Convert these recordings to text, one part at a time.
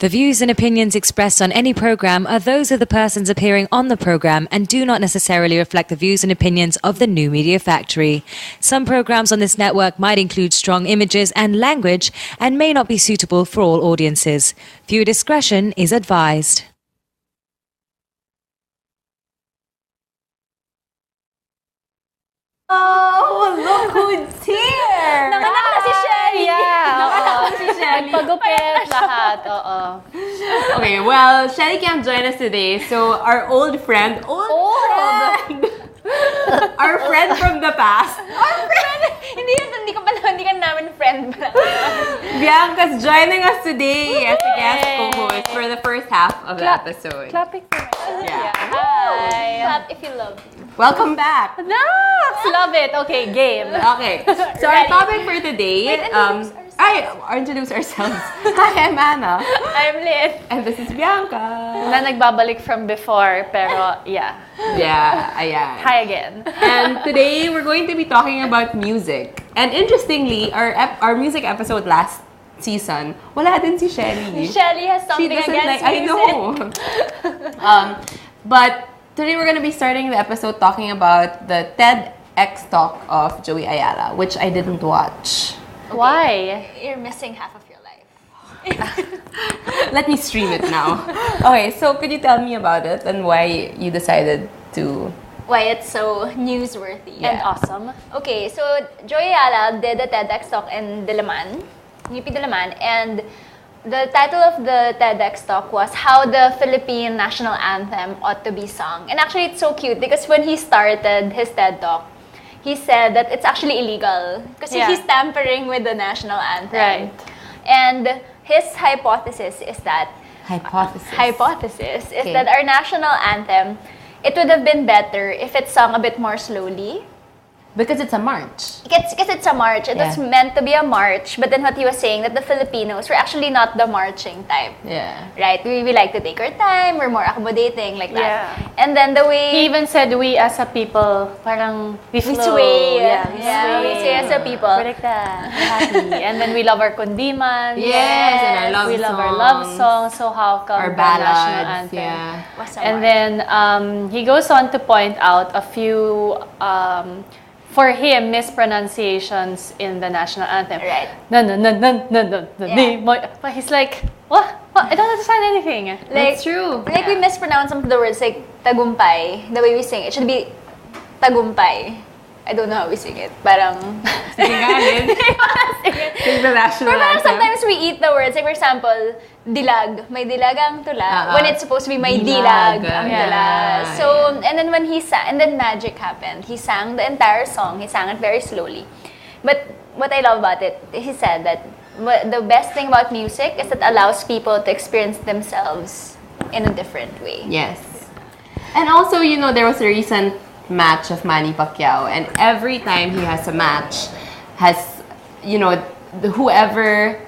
The views and opinions expressed on any program are those of the persons appearing on the program and do not necessarily reflect the views and opinions of the New Media Factory. Some programs on this network might include strong images and language and may not be suitable for all audiences. Viewer discretion is advised. Oh, look who's here! Nanganak na si Shelly! Yeah, Nanganak na si Shelly. Nagpagupit lahat, Okay, well, Shelly can't join us today, so our old friend, our friend from the past. Our friend! Hindi ka namin friend. Bianca's joining us today as a guest co-host for the first half of the episode. Clapping for myself. Yeah. Hi. Clap if you love me. Welcome back. Love it. Okay, game. Okay, so our topic for today, introduce ourselves. Hi, I'm Anna. I'm Lynn. And this is Bianca. Na nagbabalik from before, pero yeah. Yeah, ayan. Hi again. And today we're going to be talking about music. And interestingly, our music episode last season, wala din si Shelly. Shelly has something against music. I know. But today we're going to be starting the episode talking about the TEDx talk of Joey Ayala, which I didn't watch. Why? You're missing half of your life. Let me stream it now. Okay, so could you tell me about it and why you decided to... Why it's so newsworthy. And awesome. Okay, so Joey Ayala did a TEDx talk in Diliman, UP Diliman, and the title of the TEDx talk was How the Philippine National Anthem Ought to Be Sung. And actually it's so cute because when he started his TED talk, he said that it's actually illegal because he's tampering with the national anthem. Right. And his hypothesis is that that our national anthem, it would have been better if it's sung a bit more slowly. Because it's a march. Because it's a march. It was meant to be a march, but then what he was saying that the Filipinos were actually not the marching type. Yeah. Right? We like to take our time, we're more accommodating, like that. Yeah. And then the way... He even said we as a people, parang we we flow. sway. We We sway as a people. We're like that. We're happy. And then we love our kundimans. Yes, and our love we songs. love our love songs. So how come Our the national ballads, anthem? yeah. Was a And march. then he goes on to point out a few, for him, mispronunciations in the national anthem. Right. But he's like, what? I don't understand anything. That's true. Like we mispronounce some of the words like tagumpay, the way we sing it. It should be tagumpay. I don't know how we sing it. Parang... Sing the national Or parang anthem. sometimes we eat the words. Like for example, dilag. May dilag ang tula. When it's supposed to be may Dilag. dilag ang Yeah. tula. So, and then when he sang, and then magic happened. He sang the entire song. He sang it very slowly. But what I love about it, he said that the best thing about music is that it allows people to experience themselves in a different way. Yes. And also, there was a recent match of Manny Pacquiao, and every time he has a match, whoever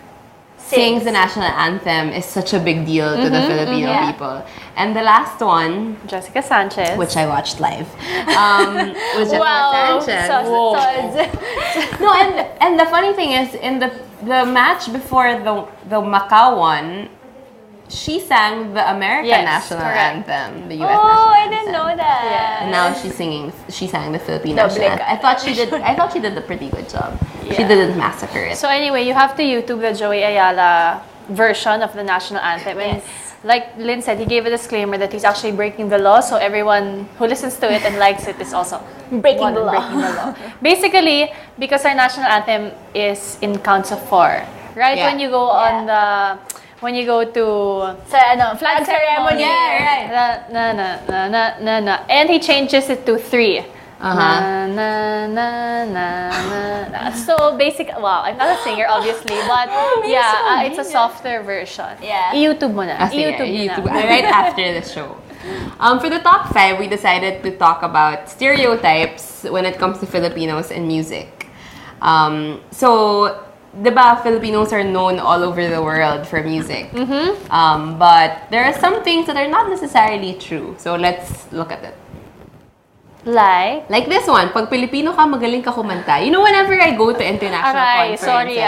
sings the national anthem is such a big deal to the Filipino people. And the last one, Jessica Sanchez. which I watched live, was Jessica Sanchez. No, and the funny thing is, in the match before the Macau one, she sang the American national anthem, the U.S. national Oh, I anthem. didn't know that. And now she sang the Filipino national anthem. I thought she did a pretty good job. She didn't massacre it. So anyway, you have to YouTube the Joey Ayala version of the national anthem. And like Lynn said, he gave a disclaimer that he's actually breaking the law. So everyone who listens to it and likes it is also Breaking the law. Basically, because our national anthem is in counts of 4, right? Yeah. When you go on when you go to Flag ceremony. Yeah, right. na, and he changes it to 3. Na, na, na, na, na. So basic, I'm not a singer obviously, but it's a softer version. Yeah. I-YouTube mo na. YouTube right after the show. For the top 5, we decided to talk about stereotypes when it comes to Filipinos and music. So, diba, Filipinos are known all over the world for music. But there are some things that are not necessarily true. So let's look at it. Like this one, pag Pilipino ka, magaling ka kumanta. You know, whenever I go to international conferences. Sorry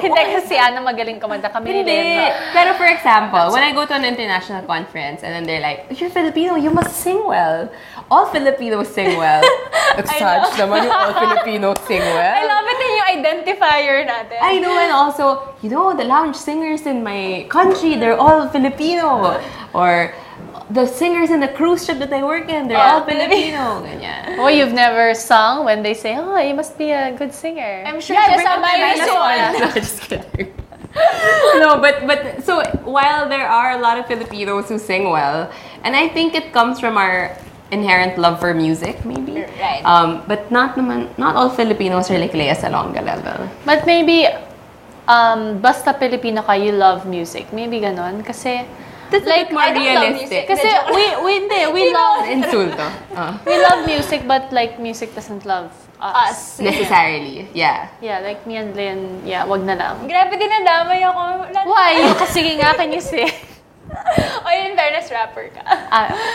Hindi kasi magaling kumanta. Kami din. Pero for example, when I go to an international conference and then they're like, you're Filipino, you must sing well. All Filipinos sing well. Such naman yung all Filipinos sing well. I love it yung identifier natin. I know, and also, you know, the lounge singers in my country, they're all Filipino. Or the singers in the cruise ship that I work in, they're all Filipino. Ganyan. Oh, you've never sung when they say, oh, you must be a good singer. I'm sure she's a No, just kidding. No, but so while there are a lot of Filipinos who sing well, and I think it comes from our inherent love for music, maybe. Right. But not all Filipinos are like Lea Salonga level. But maybe, basta Pilipino ka, you love music. Maybe ganon. Kasi, that's like more realistic. Kasi we love insulto. We love music, but like music doesn't love us. Necessarily, yeah. Yeah, like me and Lynn, wag na lang. Grabe din nadamay ako. Why? Kasi nga, can you say? O, in fairness, rapper ka.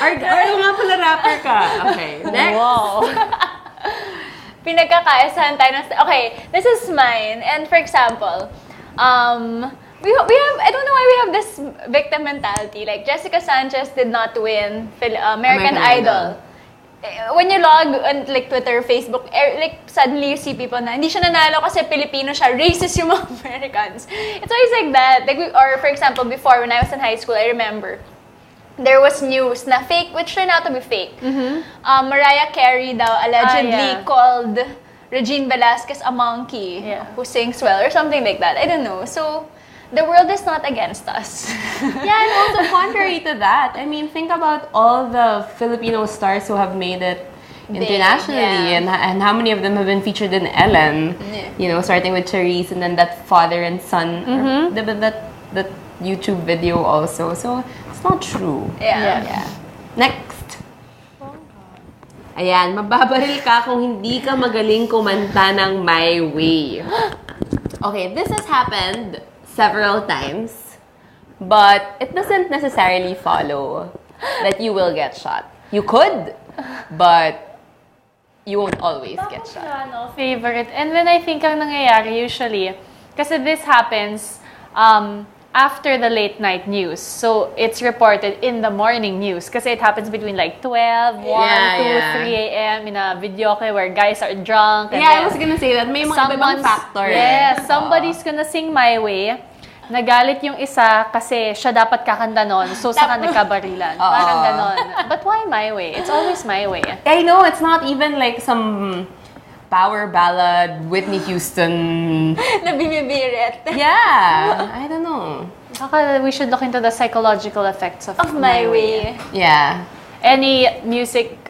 Or nga pala rapper ka. Okay, next. Wow. Pinagkakaasahan tayo ng... Okay, this is mine. And for example, we have, I don't know why we have this victim mentality. Like, Jessica Sanchez did not win American Idol. When you log on like Twitter, Facebook, like suddenly you see people na hindi siya nanalo kasi Pilipino siya, racist yung mga Americans. It's always like that. Like or for example, before when I was in high school, I remember there was news na fake, which turned out to be fake. Mariah Carey daw allegedly called Regine Velasquez a monkey who sings well or something like that. I don't know. So the world is not against us. And also contrary to that, I mean, think about all the Filipino stars who have made it internationally and how many of them have been featured in Ellen. You know, starting with Charisse and then that father and son, that YouTube video also. So it's not true. Yeah. Next. Ayan, mababaril ka kung hindi ka magaling kumanta ng My Way. Okay, this has happened several times, but it doesn't necessarily follow that you will get shot. You could, but you won't always get shot. Favorite. And then I think ang nangyayari usually, kasi this happens after the late night news. So it's reported in the morning news kasi it happens between like 12, 1, 2, 3 a.m. in a video where guys are drunk. And I was gonna say that. May mga ibang factor. Yes, somebody's gonna sing My Way. Nagalit yung isa kasi siya dapat kakanta nun. So saka nagkabarilan. Parang ganon. But why My Way? It's always My Way. I know, it's not even like some power ballad, Whitney Houston. Na bimibirit. Yeah, I don't know. Baka we should look into the psychological effects of My Way. Yeah. Any music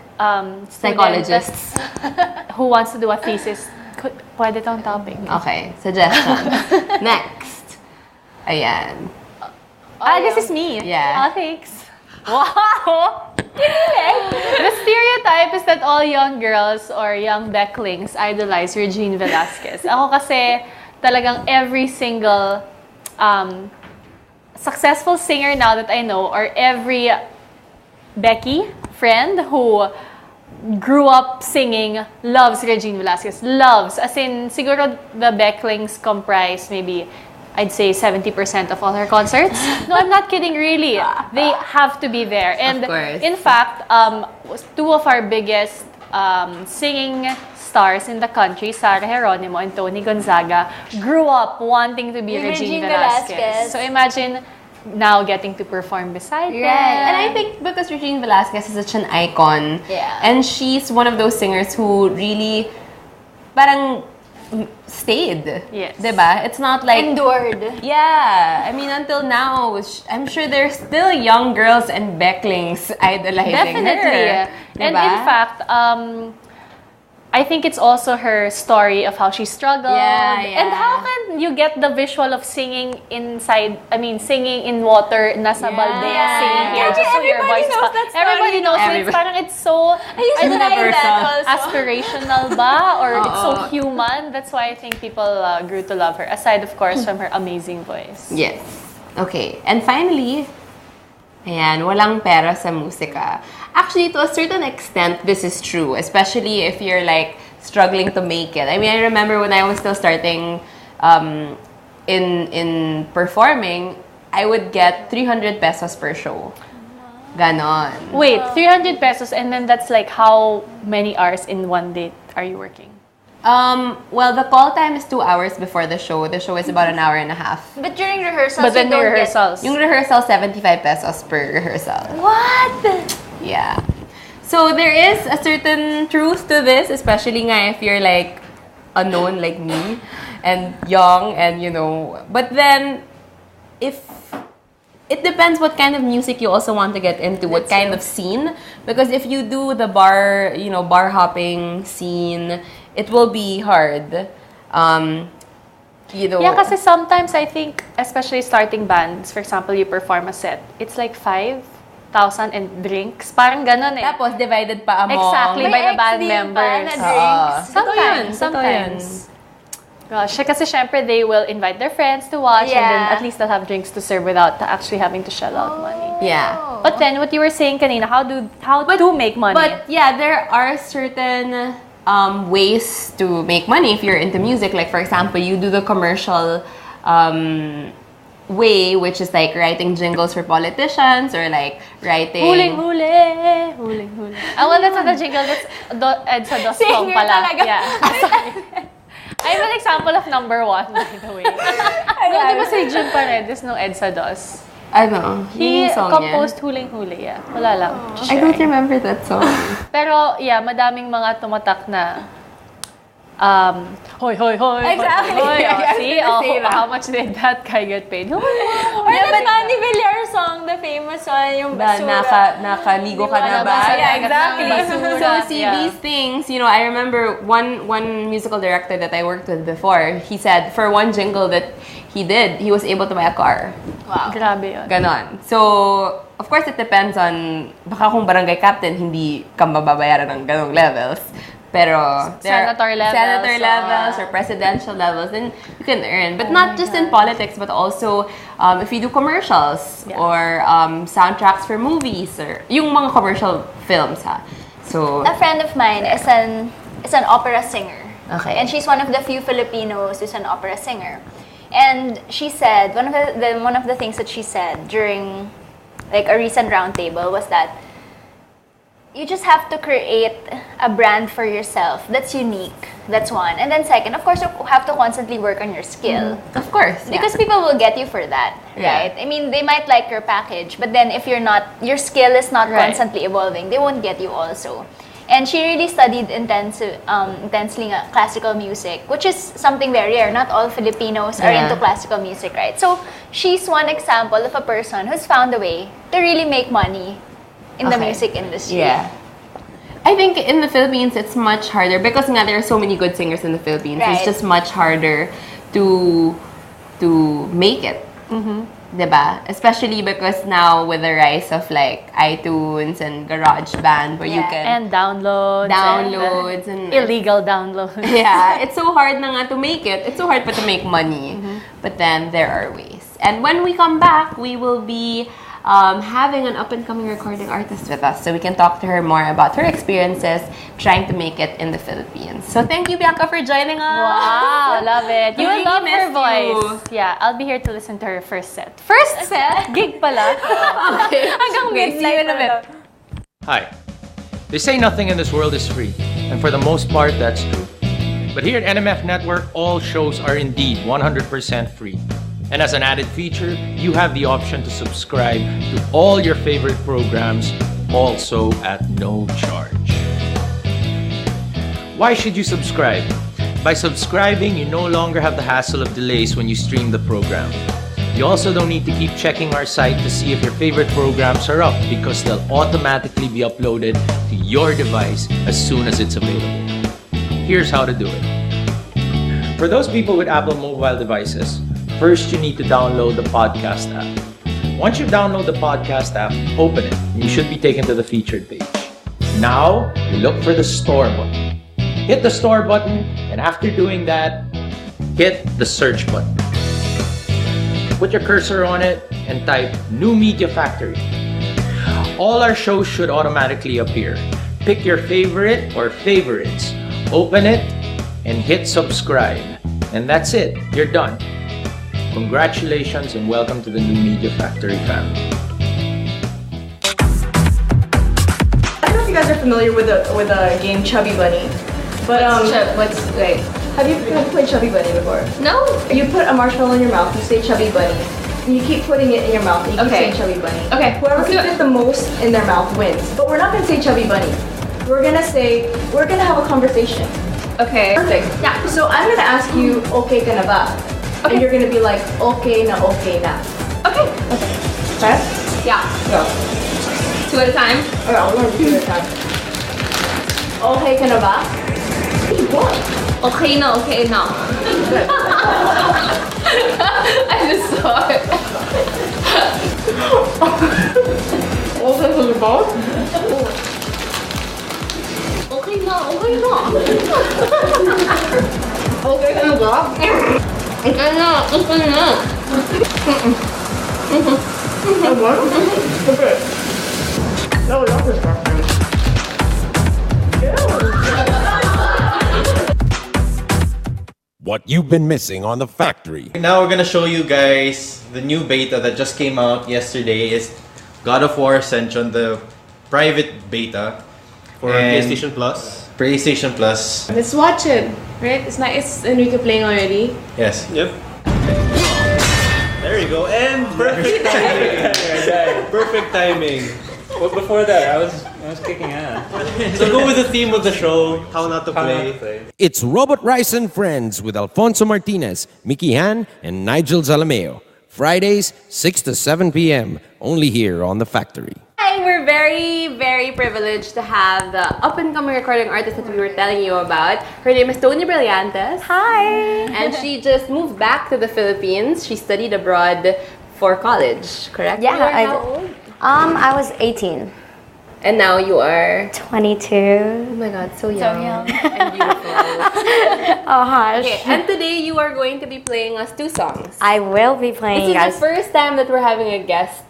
psychologists who wants to do a thesis, pwede tong topic. Okay, suggestion. Next. Ayan. This is me. Yeah. Thanks. Wow! The stereotype is that all young girls or young becklings idolize Regine Velasquez. Ako kasi talagang every single successful singer now that I know or every Becky friend who grew up singing loves Regine Velasquez. Loves. As in, siguro the becklings comprise maybe I'd say 70% of all her concerts. No, I'm not kidding, really. They have to be there. And of course. In fact, two of our biggest singing stars in the country, Sarah Geronimo and Toni Gonzaga, grew up wanting to be Regine Velasquez. So imagine now getting to perform beside them. And I think because Regine Velasquez is such an icon, and she's one of those singers who really parang stayed. Yes. Diba? It's not like... Endured. Yeah. I mean, until now, I'm sure there's still young girls and becklings idolizing her. And in fact, I think it's also her story of how she struggled. And how can you get the visual of singing inside, singing in water, nasa balde, singing here, just so your voice... Everybody knows it. Parang it's so... aspirational ba? Or it's so human. That's why I think people grew to love her. Aside, of course, from her amazing voice. Yes. Okay. And finally, Ayan, walang pera sa musika. Actually, to a certain extent, this is true. Especially if you're like struggling to make it. I mean, I remember when I was still starting in performing, I would get 300 pesos per show. Ganon. Wait, 300 pesos and then that's like how many hours in one day are you working? Well, the call time is 2 hours before the show. The show is about an hour and a half. But during rehearsals, But then you don't rehearsals. Yung rehearsal, 75 pesos per rehearsal. What? Yeah. So there is a certain truth to this, especially nga if you're like unknown like me and young and but then if it depends what kind of music you also want to get into, what kind of scene, because if you do the bar hopping scene, it will be hard. Yeah, kasi sometimes I think, especially starting bands, for example, you perform a set, it's like 5,000 and drinks. Parang ganon eh. Tapos divided pa among... Exactly, by the band members. Sometimes. Gosh, kasi syempre they will invite their friends to watch and then Yeah. at least they'll have drinks to serve without actually having to shell out money. Yeah. But then, what you were saying kanina, how to make money? But yeah, there are certain ways to make money if you're into music. Like for example, you do the commercial way, which is like writing jingles for politicians or like writing... Huling huli. Well, that's not a jingle. That's Edsa Dos song Singer pala. talaga. Yeah. Sorry. I'm an example of number 1, by the way. No, di ba si Jun Paredes nung Edsa Dos? Ano? He yung song composed Huling Huli, yeah. Wala lang. Just I don't sharing. remember that song. Pero, yeah, madaming mga tumatak na hoy. Exactly. Hoy. Yeah, See? I was gonna say that. How much did that guy get paid? Or the Manny Villar song, the famous one, yung basura. Nakaligo ka na ba? Yeah, exactly. So see, these things, I remember one musical director that I worked with before, he said for one jingle that he did, he was able to buy a car. Wow. Grabe yun. Ganon. So, of course, it depends on, baka kung barangay captain, hindi ka mababayaran ng ganong levels. Pero, Senator levels, or presidential levels, then you can earn. But not just in politics, but also if you do commercials or soundtracks for movies or yung mga commercial films, ha. So, A friend of mine is an opera singer. Okay. And she's one of the few Filipinos who's an opera singer. And she said, one of the things that she said during like a recent roundtable was that you just have to create a brand for yourself that's unique. That's one. And then second, of course, you have to constantly work on your skill. of course. Because people will get you for that, Yeah. right? I mean, they might like your package, but then if your skill is not Right. constantly evolving, they won't get you also. And she really studied intensely classical music, which is something very rare. Not all Filipinos are Yeah. into classical music, right? So she's one example of a person who's found a way to really make money in the Okay. music industry. Yeah. I think in the Philippines, it's much harder because nga, there are so many good singers in the Philippines. Right. It's just much harder to make it. Diba? Especially because now with the rise of like iTunes and GarageBand where you Yeah. can And downloads. and Illegal downloads. yeah, it's so hard na nga to make it. It's so hard pa to make money. But then there are ways. And when we come back, we will be having an up-and-coming recording artist with us. So we can talk to her more about her experiences trying to make it in the Philippines. So thank you, Bianca, for joining us. Wow, love it. You will Really love her missed voice. Yeah, I'll be here to listen to her first set. First set? Gig pala. Okay. Hanggang Okay, see you in a bit. Hi. They say nothing in this world is free, and for the most part, that's true. But here at NMF Network, all shows are indeed 100% free. And as an added feature, you have the option to subscribe to all your favorite programs, also at no charge. Why should you subscribe? By subscribing, you no longer have the hassle of delays when you stream the program. You also don't need to keep checking our site to see if your favorite programs are up because they'll automatically be uploaded to your device as soon as it's available. Here's how to do it. For those people with Apple mobile devices, first you need to download the podcast app. Once you download the podcast app, open it. You should be taken to the featured page. Now, you look for the store button. Hit the store button, and after doing that, hit the search button. Put your cursor on it and type New Media Factory. all our shows should automatically appear. Pick your favorite or favorites, open it, and hit subscribe. And that's it, you're done. Congratulations and welcome to the New Media Factory family. I don't know if you guys are familiar with a game Chubby Bunny, but What's like? have you played Chubby Bunny before? No. You put a marshmallow in your mouth, you say Chubby Bunny, and you keep putting it in your mouth, and you keep saying Chubby Bunny. Okay. Whoever can fit the most in their mouth wins. But we're not gonna say Chubby Bunny. We're gonna have a conversation. Okay. Perfect. Yeah. So I'm gonna ask you, okay ka na ba? Okay. And you're gonna be like, okay na, okay na. Okay. Okay? Yeah. Go. 2 at a time. Alright, I'll learn 2 at a time. Okay ka na ba? What? Okay na. Good. I just saw it. Okay ka na ba? Okay na. Okay ka na ba? Okay na. What? Okay. No, that's disgusting. What you've been missing on The Factory. Now we're gonna show you guys the new beta that just came out yesterday. Is God of War Ascension, the private beta For PlayStation Plus. PlayStation Plus. Let's watch it. Right? It's nice. Enrique playing already. Yes. Yep. There you go. And perfect timing. Perfect timing. Well, before that, I was kicking ass. So go with the theme of the show. How not to play. It's Robot Rice and Friends with Alfonso Martinez, Mickey Han, and Nigel Zalameo. Fridays, 6 to 7 p.m. Only here on The Factory. Hi, we're very, very privileged to have the up-and-coming recording artist that we were telling you about. Her name is Toni Brillantes. Hi! And she just moved back to the Philippines. She studied abroad for college, correct? Yeah, You were I how did. old? I was 18. And now you are... 22. Oh my god, so young. So young. And beautiful. Oh, hush. Okay, and today you are going to be playing us 2 songs. I will be playing, This is guys. the first time that we're having a guest,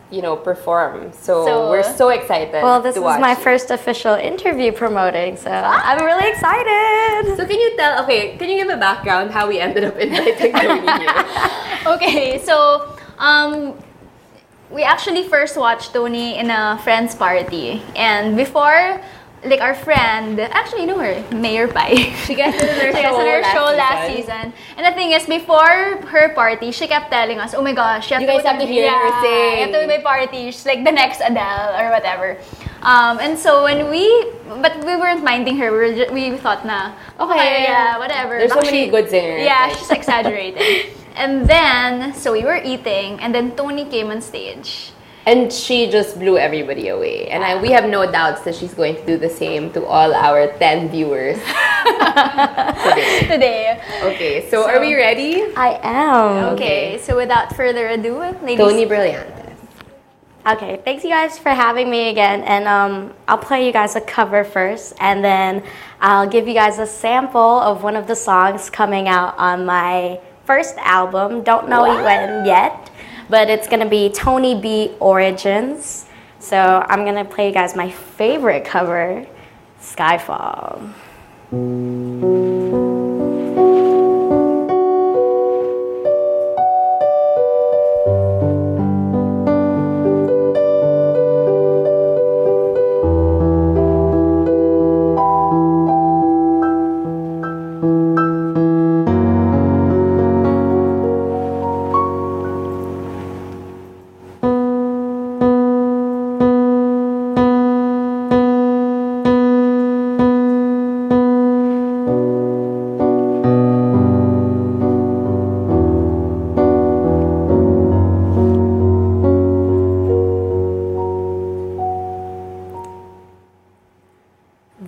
perform. So we're so excited Well, this to is watch. my first official interview promoting, so I'm really excited. So can you give a background how we ended up inviting Toni here? Okay, so we actually first watched Toni in a friend's party, and before, like our friend, actually you know her, Mayor Pai. She guested in her show last season. And the thing is, before her party, she kept telling us, "Oh my gosh, You guys have to hear her sing. You have to be my party. She's like the next Adele or whatever." And so but we weren't minding her. We thought na, okay, yeah, whatever. There's so Baka many good singers. Yeah, like- she's exaggerating. And then, so we were eating, and then Toni came on stage. And she just blew everybody away. And we have no doubts that she's going to do the same to all our 10 viewers Today. Okay, so are we ready? I am. Okay, so without further ado, ladies. Toni Brillantes. Okay, thanks you guys for having me again. And I'll play you guys a cover first, and then I'll give you guys a sample of one of the songs coming out on my first album. Don't know when yet, but it's gonna be Toni B Origins. So I'm gonna play you guys my favorite cover, Skyfall.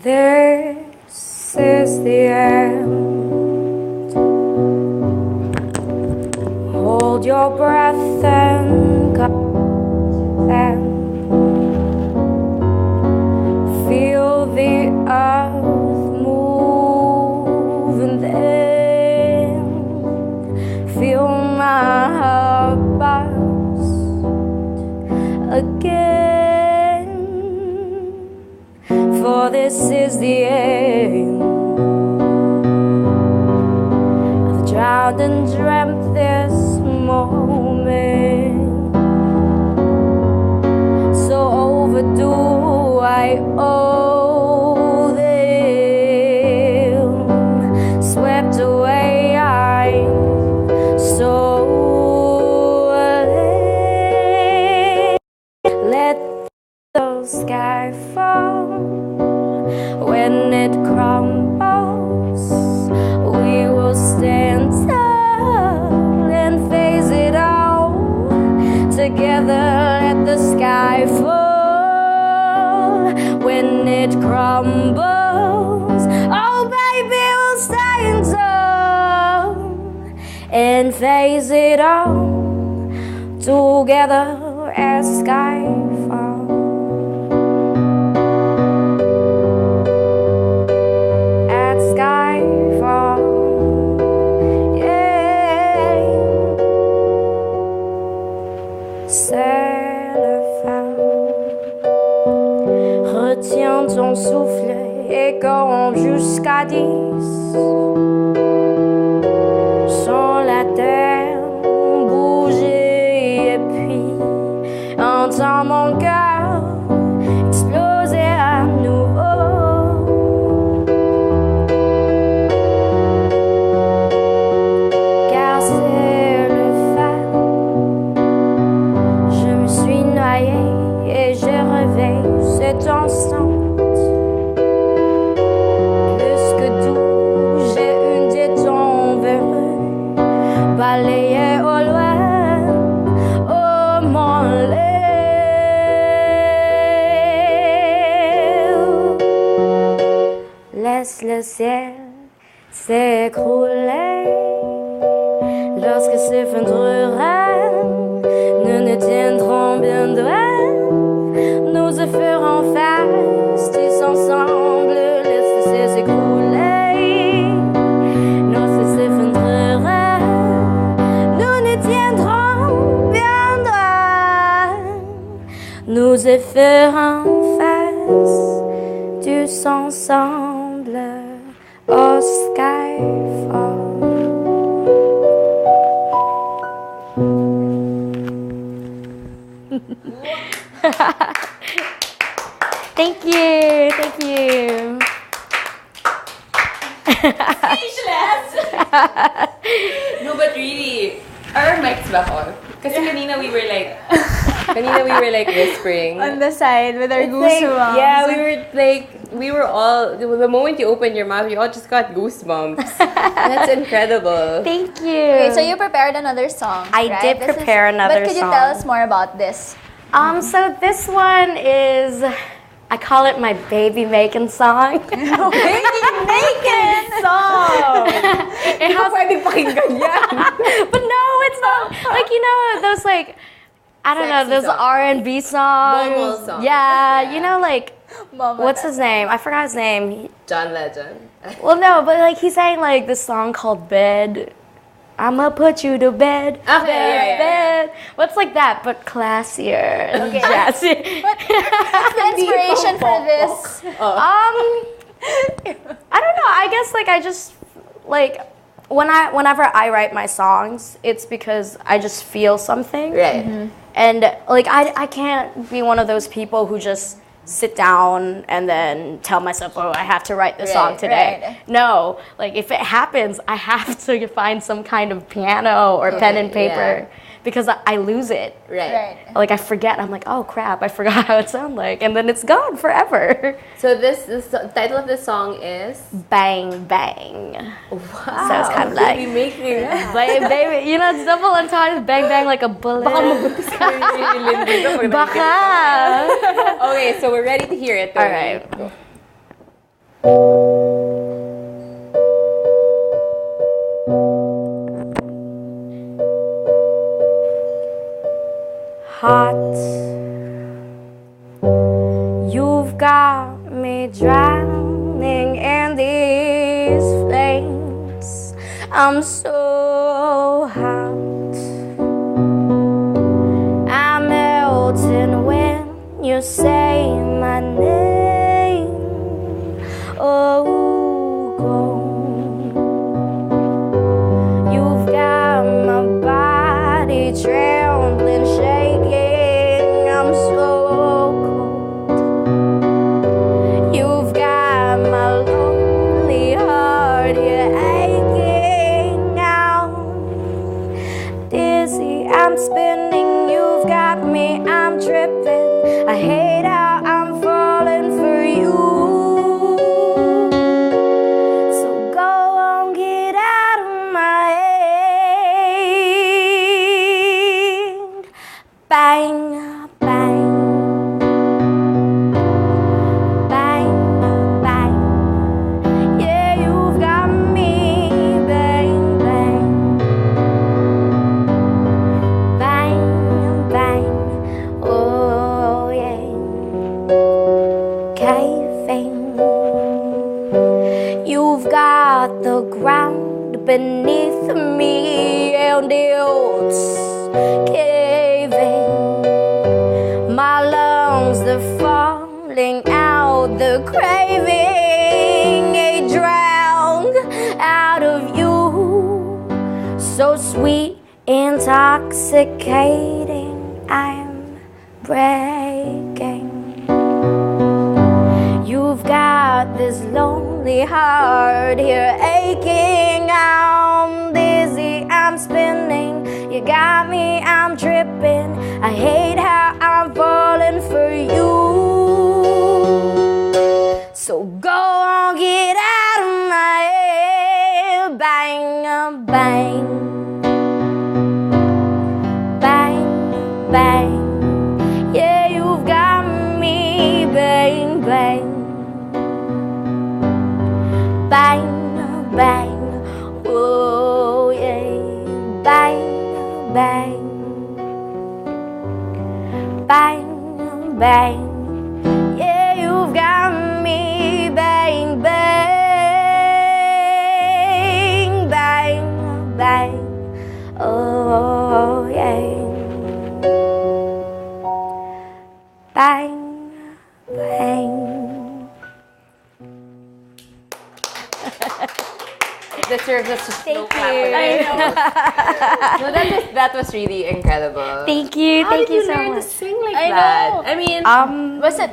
This is the end. Hold your breath and feel the earth move, and then feel my heart burst again. this is the end. I've drowned and dreamt this moment, so overdue I owe them. Swept away, I'm so late. Let the sky fall. When it crumbles, we will stand tall and face it all together. Let the sky fall. When it crumbles, oh baby, we'll stand tall and face it all together as Skyfall. At Skyfall, yeah. C'est la fin. Retiens ton souffle et compte jusqu'à 10. Sens la terre bouger et puis entends mon cœur exploser à nouveau. Car c'est le phare. Je me suis noyée et je réveille cet instant. Plus que tout, j'ai une détente vers balayé au loin, oh mon lait. Laisse le ciel s'écrouler lorsque s'effondrera. Nous nous tiendrons bien droit, nous y ferons face tous ensemble. Laisse le ciel s'écrouler lorsque s'effondrera. Nous nous tiendrons bien droit, nous y ferons face tous ensemble au Skyfall. Thank you, thank you. No, but really, our mics back on. Kasi kanina we were like whispering. On the side with our goosebumps. Yeah, we were all, the moment you opened your mouth, you all just got goosebumps. That's incredible. Thank you. Okay, so you prepared another song. I right? did prepare another But could you song. tell us more about this? So this one is, I call it my baby making song. Baby making song! It has but no, it's not. Like, you know, those like, I don't know, those R&B songs. Momo songs. Yeah, you know, like, Mama what's his name? I forgot his name. John Legend. Well, no, but like he sang like this song called Bed. I'ma put you to bed. Okay, Bed. What's like that, but classier and Okay. jazzy. What's the inspiration for this? I don't know. I guess like I just like whenever I write my songs, it's because I just feel something. Right. And like I can't be one of those people who just sit down and then tell myself, oh, I have to write this song today. right. No, like if it happens, I have to find some kind of piano or pen and paper because I lose it. Right. Like I forget. I'm like, oh crap, I forgot how it sounds like, and then it's gone forever. So the title of this song is Bang bang. Wow. So it's kind of like Baby making. baby, you know, it's double entendre, bang bang like a bullet. Baka. Okay, so we're ready to hear it. All right. Hot, you've got me drowning in these flames. I'm so hot, I'm melting when you say my name. I'm spinning, you've got me, I'm tripping. I hate how I'm falling for you. So go on, get out of my head. Bang, bang. Bang, bang. Yeah, you've got me. Bang, bang. Bang, bang. Oh, yeah. Caving. You've got the ground beneath me, and it's caving. My lungs, they're falling out, the craving, a drowned out of you. So sweet, intoxicating, I'm breaking. You've got this lonely heart here aching. I'm dizzy, I'm spinning. You got me, I'm tripping. I hate how I'm falling for you. So go on, get out of my head. Bang, bang. Bang, bang. Yeah, you've got me. Bang, bang. Bang, bang. Oh, yeah. Bang, bang. Bang, bang. Yeah, you've got me. Bang, bang. Bang, bang. Oh, yeah. Bang, bang. Deserves a slow clap. I know. No, that was really incredible. Thank you. Thank you so How did you learn much. to sing like I that? know. I mean,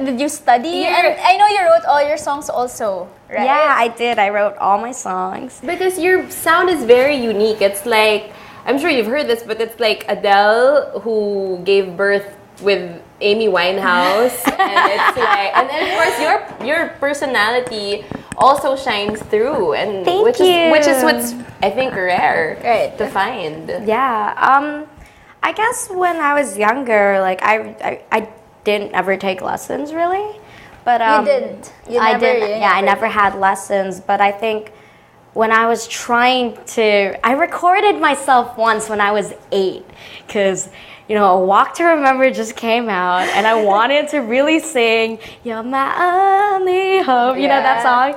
Did you study? And I know you wrote all your songs also, right? Yeah, I did. I wrote all my songs. because your sound is very unique. It's like, I'm sure you've heard this, but it's like Adele who gave birth with Amy Winehouse, and it's like, and then of course your personality also shines through, and Thank which you. is what's I think rare Right. to find. Yeah. I guess when I was younger, like I didn't ever take lessons really, but You didn't. You I never. didn't. you Yeah, I never- never had lessons, but I think when I was trying to, I recorded myself once when I was 8, because A Walk to Remember just came out, and I wanted to really sing "You're My Only Hope," that song.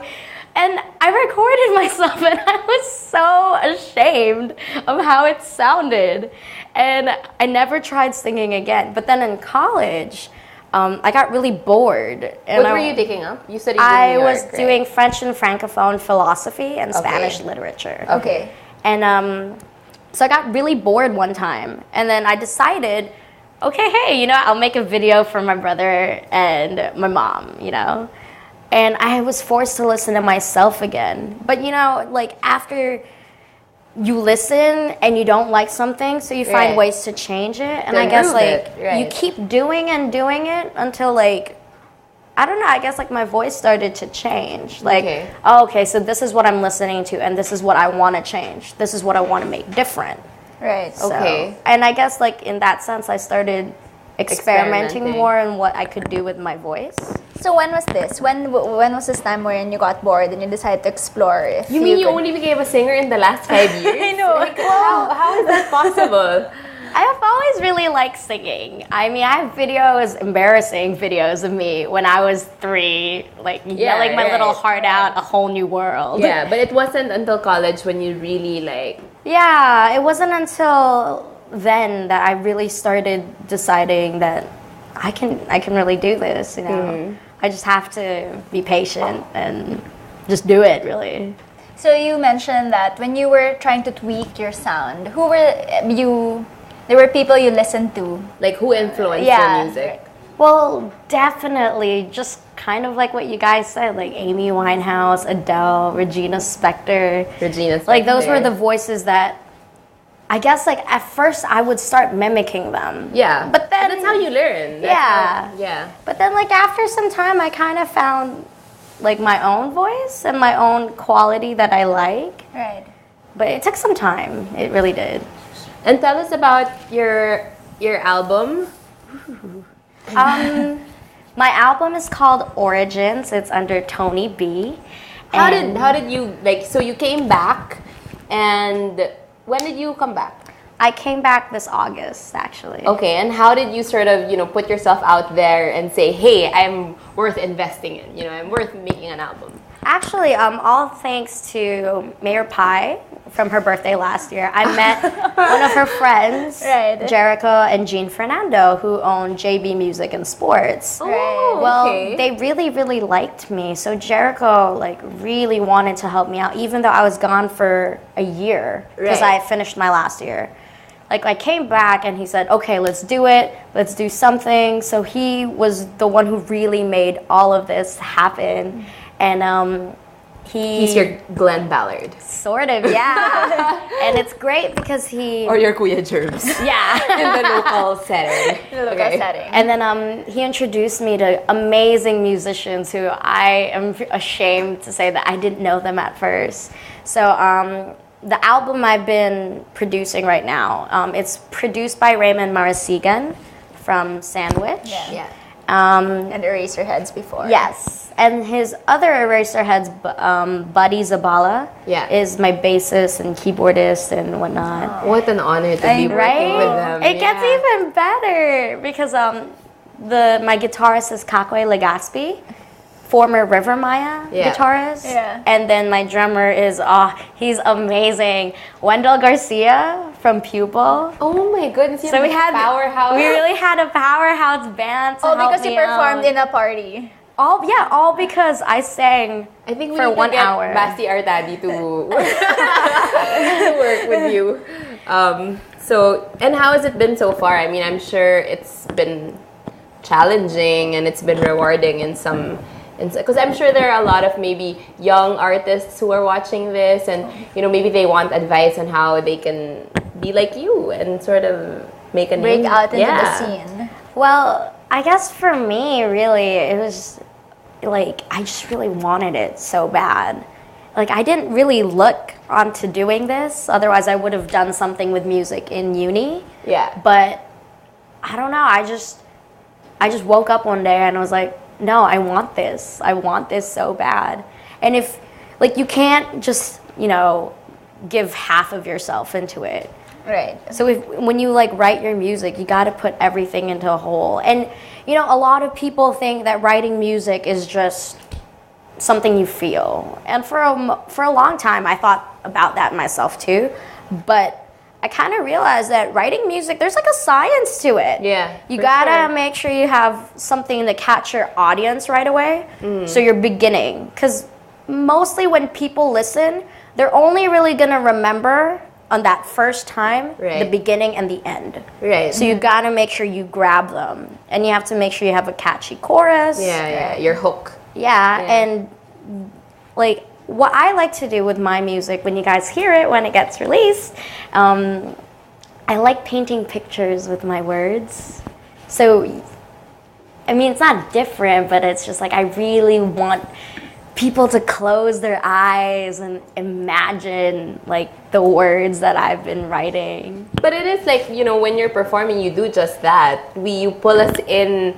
And I recorded myself, and I was so ashamed of how it sounded. And I never tried singing again. But then in college, I got really bored. And What were you taking up? You studied in New I York, was right? doing French and Francophone philosophy and Spanish literature. Okay. And so I got really bored one time. And then I decided, okay, hey, I'll make a video for my brother and my mom, And I was forced to listen to myself again. But, like after you listen and you don't like something, so you find Right. ways to change it. And To I guess improve like it, right. you keep doing and doing it until like, I don't know, I guess like my voice started to change. Like, Okay. okay, so this is what I'm listening to and this is what I want to change. This is what I want to make different. Right. So, Okay. and I guess like in that sense, I started experimenting Experimenting. more in what I could do with my voice. So when was this? When was this time wherein you got bored and you decided to explore? If You mean you could- only became a singer in the last 5 years? I know. Like, how is that possible? I have always really liked singing. I mean, I have videos, embarrassing videos of me when I was 3, like yelling my little right. heart out, a whole new world. Yeah, but it wasn't until college when you really like. Yeah, it wasn't until then that I really started deciding that I can really do this, I just have to be patient and just do it, really. So you mentioned that when you were trying to tweak your sound, who were you? There were people you listened to. Like, who influenced Yeah. your music? Well, definitely, just kind of like what you guys said, like Amy Winehouse, Adele, Regina Spektor. Regina Like those were Spektor. the voices that I guess like at first I would start mimicking them. Yeah. But then that's how you learn. Yeah. But then like after some time I kind of found like my own voice and my own quality that I like. Right. But it took some time. It really did. And tell us about your album. My album is called Origins. It's under Toni B. How did you like? So you came back, and when did you come back? I came back this August, actually. Okay, and how did you sort of put yourself out there and say, hey, I'm worth investing in. I'm worth making an album. Actually, all thanks to Mayor Pie from her birthday last year. I met one of her friends, right. Jericho and Jean Fernando, who own JB Music and Sports. Oh, well, okay. they really, really liked me. So Jericho really wanted to help me out, even though I was gone for a year because I finished my last year. I came back and he said, okay, let's do it. Let's do something. So he was the one who really made all of this happen. And he's your Glenn Ballard. Sort of, yeah. And it's great because he... Or your Kuya Jerms. Yeah. In the local setting. And then he introduced me to amazing musicians who I am ashamed to say that I didn't know them at first. So the album I've been producing right now, it's produced by Raymond Marasigan from Sandwich. Yeah. And Eraserheads before. Yes. And his other Eraserheads, Buddy Zabala, is my bassist and keyboardist and whatnot. Oh. What an honor to be working with them. It gets even better because my guitarist is Kakwe Legaspi, former River Maya guitarist. Yeah. And then my drummer is, he's amazing, Wendell Garcia from Pupil. Oh my goodness, so we had powerhouse. We really had a powerhouse band to help because you performed in a party. All because I sang for 1 hour. Basti Artadi to work with you. And how has it been so far? I mean, I'm sure it's been challenging and it's been rewarding in some, because I'm sure there are a lot of maybe young artists who are watching this and maybe they want advice on how they can be like you and sort of make a break name. out into the scene. Well, I guess for me, really, it was I just really wanted it so bad. I didn't really look onto doing this. Otherwise, I would have done something with music in uni. Yeah. But I don't know. I just woke up one day and I was like, no, I want this. I want this so bad. And if you can't just give half of yourself into it. Right. So when you write your music, you got to put everything into a whole. And a lot of people think that writing music is just something you feel. And for a long time, I thought about that myself too. But I kind of realized that writing music, there's a science to it. Yeah. You gotta make sure you have something to catch your audience right away. So you're beginning, because mostly when people listen, they're only really gonna remember on that first time, the beginning and the end. Right. So you gotta make sure you grab them, and you have to make sure you have a catchy chorus. Yeah, your hook. Yeah, and what I like to do with my music, when you guys hear it, when it gets released, I like painting pictures with my words. So, I mean, it's not different, but it's just I really want people to close their eyes and imagine the words that I've been writing. But it is when you're performing, you do just that. You pull us in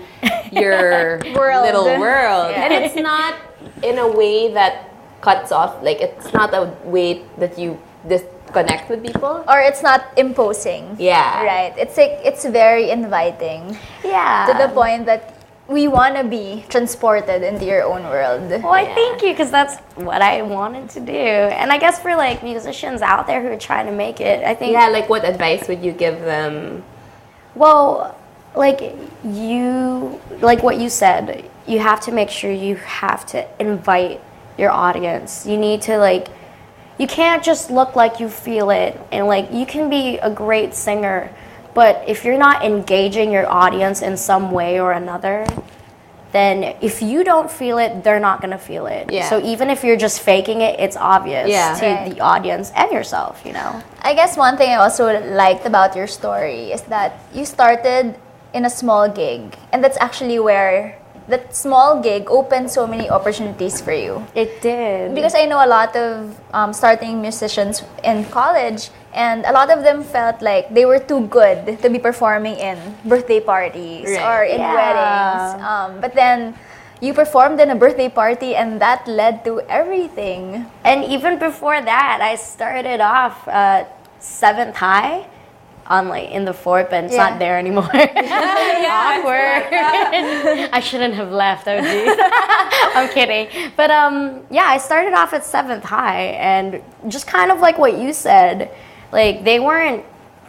your little world. Yeah. And it's not in a way that cuts off, it's not a way that you disconnect with people. Or it's not imposing. Yeah. Right. It's very inviting. Yeah. To the point that we want to be transported into your own world. Well, I thank you, because that's what I wanted to do. And I guess for musicians out there who are trying to make it, I think... Yeah, what advice would you give them? Well, what you said, you have to make sure you have to invite your audience. You need to you can't just look like you feel it, and you can be a great singer, but if you're not engaging your audience in some way or another, then if you don't feel it, they're not gonna feel it. Yeah. So even if you're just faking it, it's obvious to the audience and yourself, you know? I guess one thing I also liked about your story is that you started in a small gig, and that's actually where that small gig opened so many opportunities for you. It did. Because I know a lot of starting musicians in college, and a lot of them felt like they were too good to be performing in birthday parties or in weddings. But then you performed in a birthday party, and that led to everything. And even before that, I started off 7th high. In the fort, but it's not there anymore. Awkward. I shouldn't have left. Oh, geez. I'm kidding. But I started off at 7th high, and just kind of like what you said, like they weren't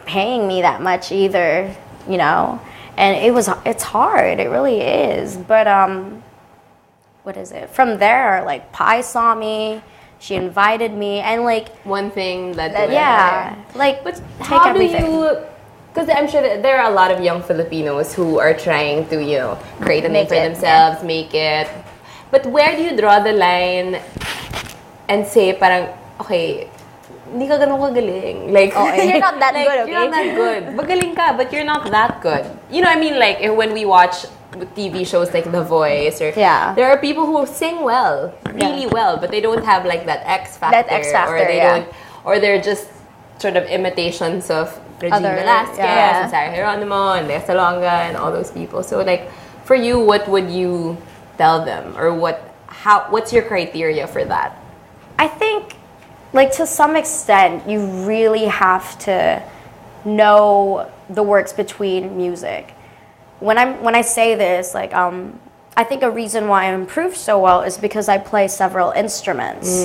paying me that much either, you know. And it's hard. It really is. But what is it? From there, like Pi saw me. She invited me, and like one thing that like but take how everything. do you? Because I'm sure that there are a lot of young Filipinos who are trying to create a name for themselves, make it. But where do you draw the line and say parang okay, hindi ka ganun kagaling. Like you're not that good. Okay, you're not that good. Magaling ka, but you're not that good. You know, I mean, like when we watch TV shows like The Voice, or there are people who sing well, really well, but they don't have like that X factor, or they don't, or they're just sort of imitations of Regina Velasquez and Sarah Geronimo and Lea Salonga and all those people. So like, for you, what would you tell them, or what's your criteria for that? I think, like to some extent, you really have to know the works between music. When I say this, like I think a reason why I improved so well is because I play several instruments.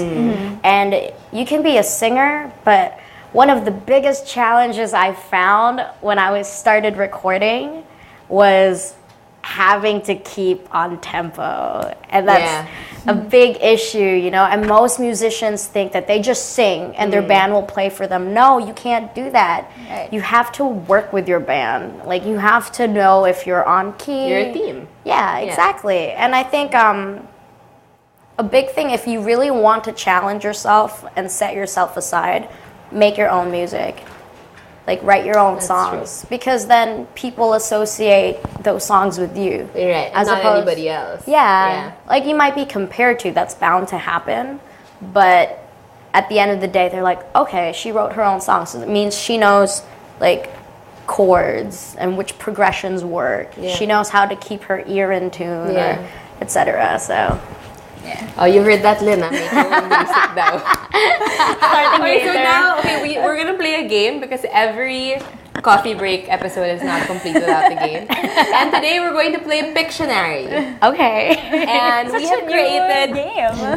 And you can be a singer, but one of the biggest challenges I found when I started recording was having to keep on tempo, and that's a big issue, you know. And most musicians think that they just sing and their band will play for them. No, you can't do that. You have to work with your band. Like you have to know if you're on key. You're a team. Yeah, exactly. And I think a big thing, if you really want to challenge yourself and set yourself aside, make your own music. Like write your own songs, because then people associate those songs with you, right? As not anybody else. Yeah, like you might be compared to. That's bound to happen, but at the end of the day, they're like, okay, she wrote her own songs, so it means she knows like chords and which progressions work. She knows how to keep her ear in tune, etc. So. Oh, you heard that, Lynn? Make your own music daw. So now, we're gonna play a game because every coffee break episode is not complete without the game. And today we're going to play Pictionary. Okay. And we have created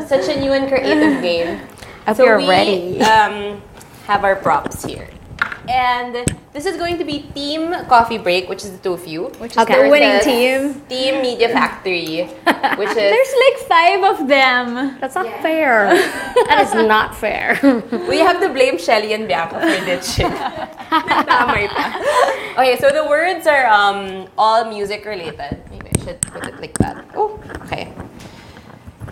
such a new and creative game. If you're ready. Have our props here. And this is going to be Team Coffee Break, which is the two of you. Which is the winning team. Team Media Factory, which is... There's like 5 of them. That's not fair. That is not fair. We have to blame Shelly and Bianca for ditching. Okay, so the words are all music related. Maybe I should put it like that. Oh, okay.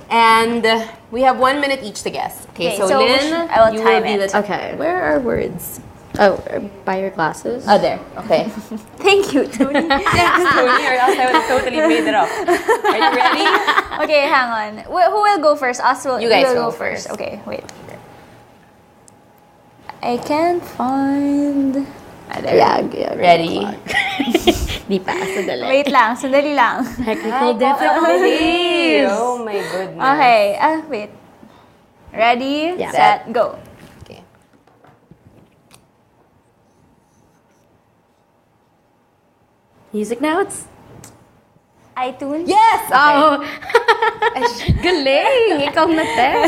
And we have 1 minute each to guess. Okay, so Lynn, I will you time will be it. the... Okay. Where are words? Oh, by your glasses? Oh, there. Okay. Thank you, Toni. Toni, or else I would have totally made it up. Are you ready? Okay, hang on. Who will go first? You guys will go go first. Okay, wait. I can't find... There. Ready? Di pa, sandali. Wait lang, sandali lang. Technical difficulties. Oh my goodness. Okay, wait. Ready, set, go. Okay. Music notes? iTunes? Yes! Oh! Galing! Ikaw na te.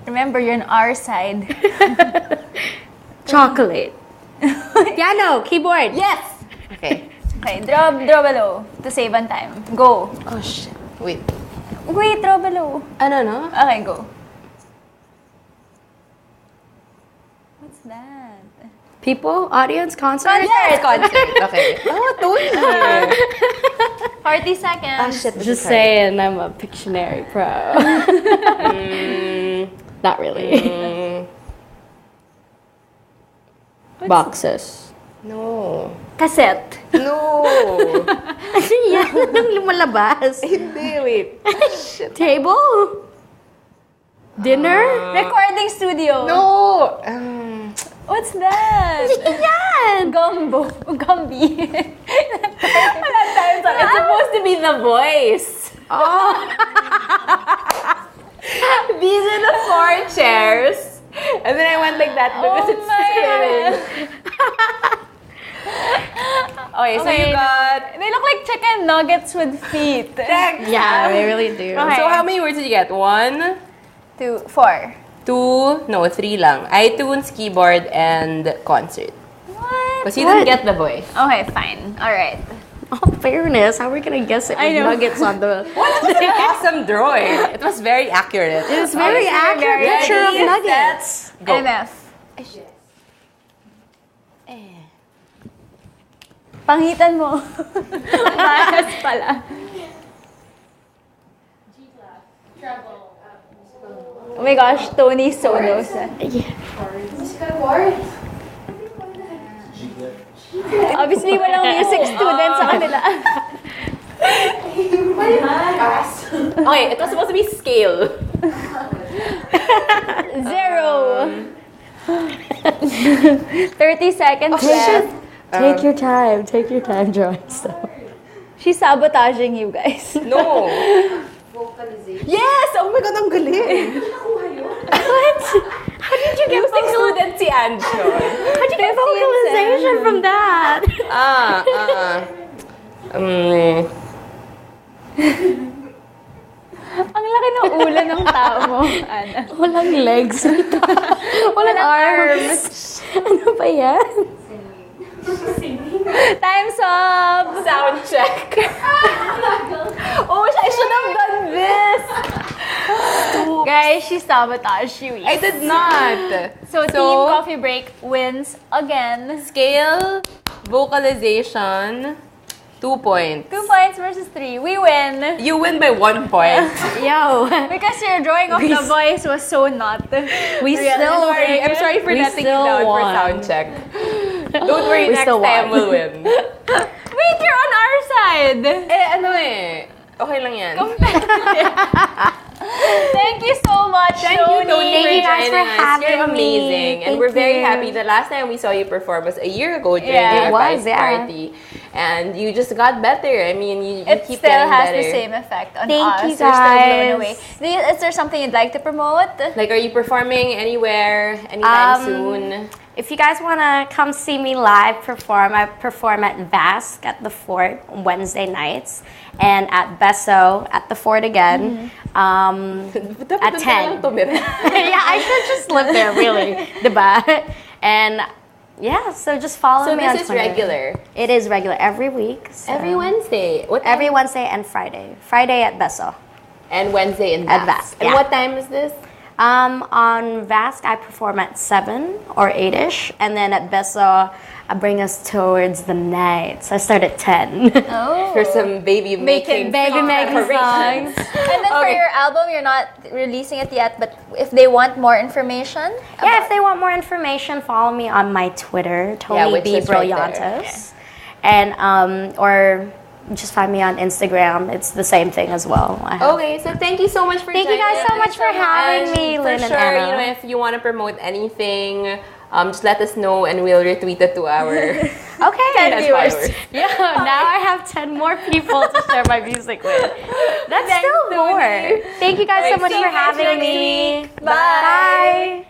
Remember, you're on our side. Chocolate. Piano, keyboard. Yes! Okay. Okay, draw below to save on time. Go. Oh shit. Wait. Wait, draw below. No? Okay, go. What's that? People, audience, concert. Concert. Okay. Oh, Toni. 40 seconds. Oh shit. Just saying, I'm a Pictionary pro. Not really. Boxes. No. Cassette. No. Ano yan? Anong lumalabas? Hindi, wait. Shit. Table? Dinner? Recording studio. No. What's that? Yan! Gumby. It's supposed to be The Voice. Oh. These are the 4 chairs. And then I went like that because it's spinning. Okay, so you got... They look like chicken nuggets with feet. Yeah, they really do. Okay. So how many words did you get? 1, 2, 4. 2, no, 3 lang. iTunes, keyboard, and concert. What? Because you didn't get The Voice. Okay, fine. All right. Oh, fairness. How are we gonna guess it with nuggets on the... What was an awesome drawing? It was very accurate. It's very accurate picture of nuggets. Go. NF. Pangitan mo. Bias pala. Oh my gosh, Toni so knows. Obviously, walang music students sa kanila. Okay, it was supposed to be scale. 0. 30 seconds left. Take your time drawing stuff. She's sabotaging you guys. No. Yes! Oh my God, ang galing. What? How did you get Music student si Anjo. How did you get vocalization from that? Ang laki ng ulo ng tao mo, Ana. Walang legs. Walang arms. Ano ba yan? Time's up! Sound check. Oh, I should have done this! Guys, she sabotaged you. I did not. So, Team Coffee Break wins again. Scale, vocalization, 2 points. 2 points versus 3. We win. You win by 1 point. Yo. Because your drawing of the voice was so not. I'm sorry for letting you down for sound check. Don't worry, next time we'll win. Wait, you're on our side. Okay lang yan. Thank you so much, Thank you, Toni, Thank you guys for having You're me. amazing. And Thank we're very you. happy. The last time we saw you perform was a year ago during Yeah, the it was, Archives yeah. party. And you just got better. I mean, you It keep still getting has better. the same effect on Thank us. you, We're still blown guys. away. Is there something you'd like to promote? Like, are you performing anywhere anytime soon? If you guys want to come see me live perform, I perform at Vask at the Fort Wednesday nights and at Beso at the Fort again at 10. Yeah, I should just live there, really. Diba? And yeah, so just follow me on this is Twitter. regular? It is regular every week. So Every Wednesday? What time? Every Wednesday and Friday. Friday at Beso. And Wednesday in At Vask. Vask, And yeah. what time is this? On Vask, I perform at 7 or 8ish, and then at Beso, I bring us towards the night. So I start at 10. Oh. For some baby making songs. And then for your album, you're not releasing it yet, but if they want more information? Yeah, if they want more information, follow me on my Twitter, Toni which B is right there. Brillantes. And, or just find me on Instagram. It's the same thing as well. Okay, so thank you so much for Thank you guys so much for having me, Lynn and For sure, Anna. if you want to promote anything, just let us know and we'll retweet it to our Okay. 10 viewers. Yeah, now I have 10 more people to share my music with. That's Thanks, still more. Toni. Thank you guys so much See you for guys having next me. week. Bye.